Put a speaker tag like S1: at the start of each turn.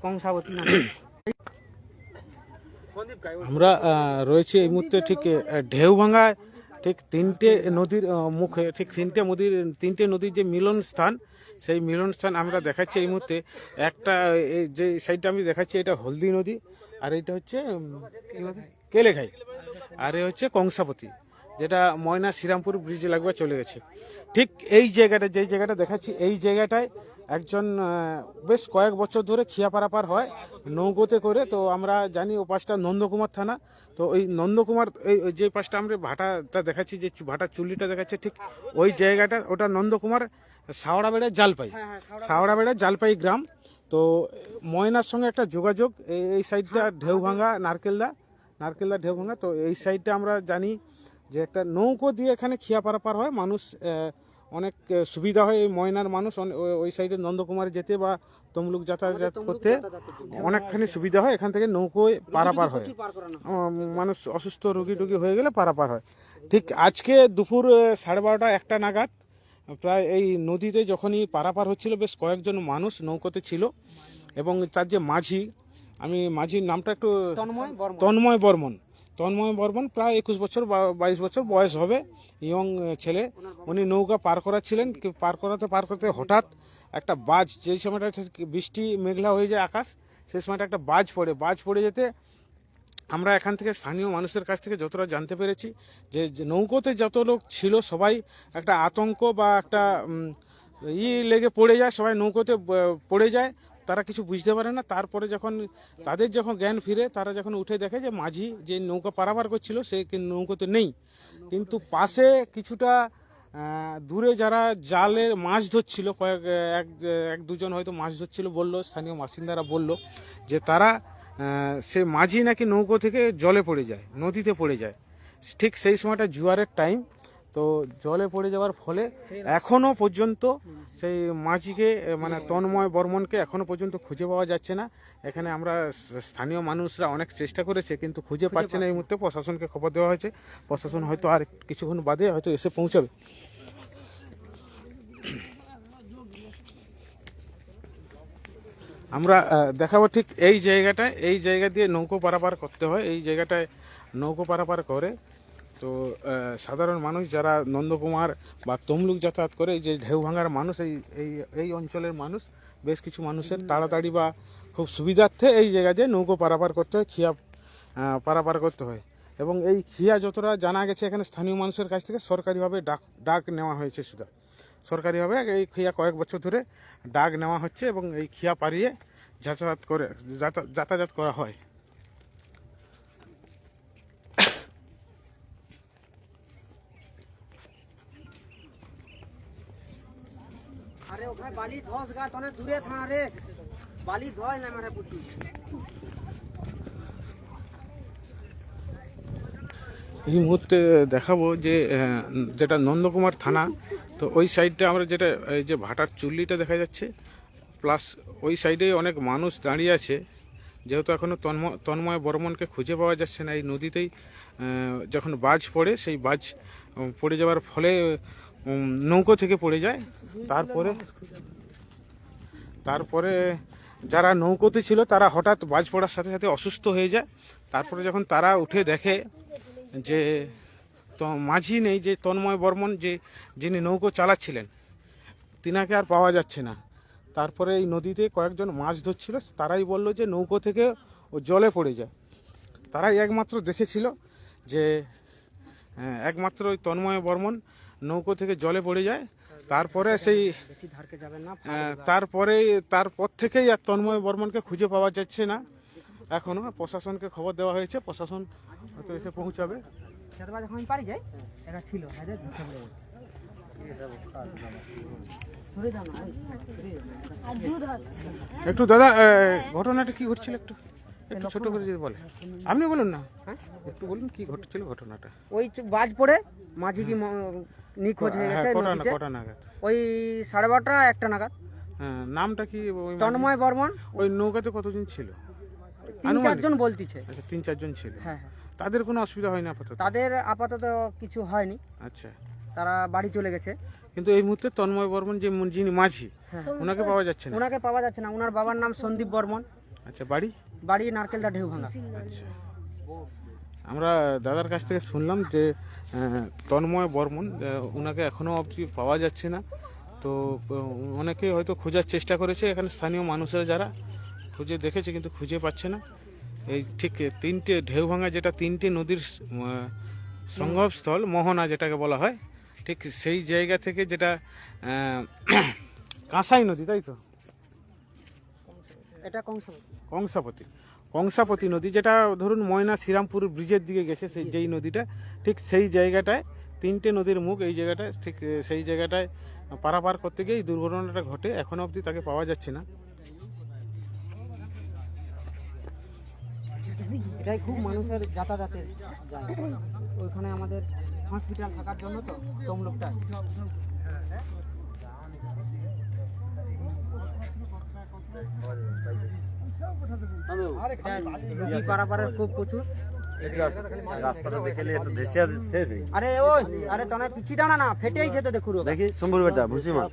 S1: কংসাবতী নাম।
S2: আমরা রয়েছি এই মুহূর্তে ঠিক ঢেউভাঙা ঠিক তিনটে নদীর মুখে, ঠিক তিনটে নদীর যে মিলন স্থান, সেই মিলন স্থান আমরা দেখাচ্ছি এই মুহূর্তে। একটা যে সাইডটা আমি দেখাচ্ছি এটা হলদি নদী, আর এটা হচ্ছে কেলেঘাই, আর এ হচ্ছে কংসাবতী, যেটা ময়না শ্রীরামপুর ব্রিজ লাগবে চলে গেছে। ঠিক এই জায়গাটা, যেই জায়গাটা দেখাচ্ছি, এই জায়গাটায় একজন বেশ কয়েক বছর ধরে খিয়া পারাপার হয় নৌকোতে করে। তো আমরা জানি ও পাশটা নন্দকুমার থানা। তো ওই নন্দকুমার এই যে পাশটা আমরা ভাটাটা দেখাচ্ছি, যে ভাটার চুল্লিটা দেখাচ্ছে, ঠিক ওই জায়গাটা ওটা নন্দকুমার সাওড়াবেড়া জালপাই, সাওড়াবেড়া জালপাই গ্রাম। তো ময়নার সঙ্গে একটা যোগাযোগ, এই সাইডটা ঢেউভাঙা নারকেলদা ঢেউভাঙা। তো এই সাইডটা আমরা জানি যে একটা নৌকো দিয়ে এখানে খিয়া পারাপার হয়, মানুষ অনেক সুবিধা হয়। এই ময়নার মানুষ ওই সাইডে নন্দকুমারে যেতে বা তমলুক যাতায়াত করতে অনেকখানি সুবিধা হয়, এখান থেকে নৌকোয় পারাপার হয়। মানুষ অসুস্থ রোগী হয়ে গেলে পারাপার হয়। ঠিক আজকে দুপুর 12:30 1টা নাগাদ প্রায় এই নদীতে যখনই পারাপার হচ্ছিল, বেশ কয়েকজন মানুষ নৌকোতে ছিল, এবং তার যে মাঝি, আমি মাঝির নামটা একটু তন্ময় বর্মন প্রায় 21 বছর বা 22 বছর বয়স হবে, ইয়ং ছেলে। উনি নৌকা পার করাচ্ছিলেন। পার করতে হঠাৎ একটা বাজ, যেই সময়টা বৃষ্টি মেঘলা হয়ে যায় আকাশ, সেই সময়টা একটা বাজ পড়ে যেতে আমরা এখান থেকে স্থানীয় মানুষের কাছ থেকে যতটা জানতে পেরেছি যে নৌকোতে যত লোক ছিল সবাই একটা আতঙ্ক বা একটা লেগে পড়ে যায়, সবাই নৌকোতে পড়ে যায়, তারা কিছু বুঝতে পারে না। তারপরে তাদের যখন জ্ঞান ফিরে, তারা যখন উঠে দেখে যে মাঝি যে নৌকা পারাপার করছিল সে নৌকোতে নেই। কিন্তু পাশে কিছুটা দূরে যারা জালের মাছ ধরছিল, এক দুজন হয়তো মাছ ধরছিল, বললো স্থানীয় বাসিন্দারা, বলল যে তারা সে মাঝি নাকি নৌকো থেকে জলে পড়ে যায়, নদীতে পড়ে যায়। ঠিক সেই সময়টা জোয়ারের টাইম। তো জলে পড়ে যাওয়ার ফলে এখনো পর্যন্ত সেই মাঝিকে, মানে তন্ময় বর্মনকে এখনো পর্যন্ত খুঁজে পাওয়া যাচ্ছে না। এখানে আমরা স্থানীয় মানুষরা অনেক চেষ্টা করেছে, কিন্তু খুঁজে পাচ্ছে না। এই মুহূর্তে প্রশাসনকে খবর দেওয়া হয়েছে, প্রশাসন হয়তো আর কিছুক্ষণ বাদে হয়তো এসে পৌঁছাবে। আমরা দেখাবো ঠিক এই জায়গা দিয়ে নৌকো পারাপার করতে হয়। এই জায়গাটায় নৌকো পারাপার করে তো সাধারণ মানুষ যারা নন্দকুমার বা তমলুক যাতায়াত করে, এই যে ঢেউভাঙার মানুষ, এই অঞ্চলের মানুষ, বেশ কিছু মানুষের তাড়াতাড়ি বা খুব সুবিধার্থে এই জায়গা দিয়ে নৌকো পারাপার করতে হয়, খিয়া পারাপার করতে হয়। এবং এই খিয়া যতটা জানা গেছে এখানে স্থানীয় মানুষের কাছ থেকে সরকারিভাবে ডাক নেওয়া হয়েছে। শুধু সরকারিভাবে এই খিয়া কয়েক বছর ধরে ডাক নেওয়া হচ্ছে, এবং এই খিয়া পারিয়ে যাতায়াত করা হয়।
S1: আরে ওখানে বালি ধস গাছ অনেক দূরে থানা রে, বালি ধস না মারে পুটি।
S2: এই মুহূর্তে দেখাবো যে যেটা নন্দকুমার থানা। তো ওই সাইডটা আমরা যেটা এই যে ভাটার চুল্লিটা দেখা যাচ্ছে, প্লাস ওই সাইডে অনেক মানুষ দাঁড়িয়ে আছে, যেহেতু এখনও তন্ময় বর্মনকে খুঁজে পাওয়া যাচ্ছে না। এই নদীতেই যখন বাজ পড়ে, সেই বাজ পড়ে যাওয়ার ফলে নৌকো থেকে পড়ে যায়। তারপরে যারা নৌকোতে ছিল তারা হঠাৎ বাজ পড়ার সাথে সাথে অসুস্থ হয়ে যায়। তারপরে যখন তারা উঠে দেখে যে মাঝি নেই, যে তন্ময় বর্মন যিনি নৌকো চালাচ্ছিলেন, তিনাকে আর পাওয়া যাচ্ছে না। তারপরে এই নদীতে কয়েকজন মাছ ধরছিল, তারাই বলল যে নৌকো থেকে ও জলে পড়ে যায়। তারাই একমাত্র দেখেছিল যে একমাত্র ওই তন্ময় বর্মন নৌকো থেকে জলে পড়ে যায়। তারপরে তারপর থেকেই আর তন্ময় বর্মনকে খুঁজে পাওয়া যাচ্ছে না। এখনো প্রশাসনকে খবর দেওয়া হয়েছে, প্রশাসন হয়তো এসে পৌঁছাবে। একটু দাদা, ঘটনাটা কি ঘটছিল একটু ছোট করে যদি বলে, আপনি বলুন না, একটু বলুন কি ঘটছিল ঘটনাটা।
S1: ওই বাজ পড়ে মাঝি কি নিখোঁজ হয়ে গেছে
S2: কটা নাগাদ?
S1: ওই 12:30 1টা নাগাদ।
S2: নামটা কি?
S1: তন্ময় বর্মন।
S2: ওই নৌকাতে কতজন ছিল?
S1: 3-4 জন বলতিছে।
S2: আচ্ছা, 3-4 জন ছিল।
S1: হ্যাঁ।
S2: তাদের কোনো অসুবিধা হয়নি আপাতত?
S1: তাদের আপাতত কিছু হয়নি।
S2: আচ্ছা,
S1: তারা বাড়ি চলে গেছে।
S2: কিন্তু এই মুহূর্তে তন্ময় বর্মন যিনি মাঝি, ওনাকে পাওয়া যাচ্ছে না।
S1: ওনাকে পাওয়া যাচ্ছে না। ওনার বাবার নাম সন্দীপ বর্মন।
S2: আচ্ছা, বাড়ি?
S1: বাড়ি নারকেলদা ঢেউ ভাঙা।
S2: আচ্ছা, আমরা দাদার কাছ থেকে শুনলাম যে তন্ময় বর্মন, ওনাকে এখনও অবধি পাওয়া যাচ্ছে না। তো অনেকে হয়তো খোঁজার চেষ্টা করেছে, এখানে স্থানীয় মানুষেরা যারা খুঁজে দেখেছে কিন্তু খুঁজে পাচ্ছে না। এই ঠিক তিনটে ঢেউ ভাঙা, যেটা তিনটে নদীর সঙ্গমস্থল, মোহনা যেটাকে বলা হয়, ঠিক সেই জায়গা থেকে, যেটা কাঁসাই নদী, তাই তো?
S1: এটা
S2: কংসাপতি নদী, যেটা ধরুন ময়না শ্রীরামপুর ব্রিজের দিকে গেছে, সেই যেই নদীটা, ঠিক সেই জায়গাটায় তিনটে নদীর মুখ, এই জায়গাটায়, ঠিক সেই জায়গাটায় পারাপার করতে গিয়ে এই দুর্ঘটনাটা ঘটে। এখনো অবধি তাকে পাওয়া যাচ্ছে না।
S1: এটাই খুব মানুষের যাতায়াতের জায়গা। ওইখানে আমাদের হসপিটাল থাকার জন্য তো তমলুকটা। রুগী পারাপারের খুব প্রচুর।
S3: রাস্তাটা দেখে নিয়ে তো দেশে শেষ হই
S1: আরে ওই, আরে তনে পিছি দাঁড়া না, ফেটেইছে তো দেখুন।
S3: দেখি শম্ভুর বেটা ভুসিমা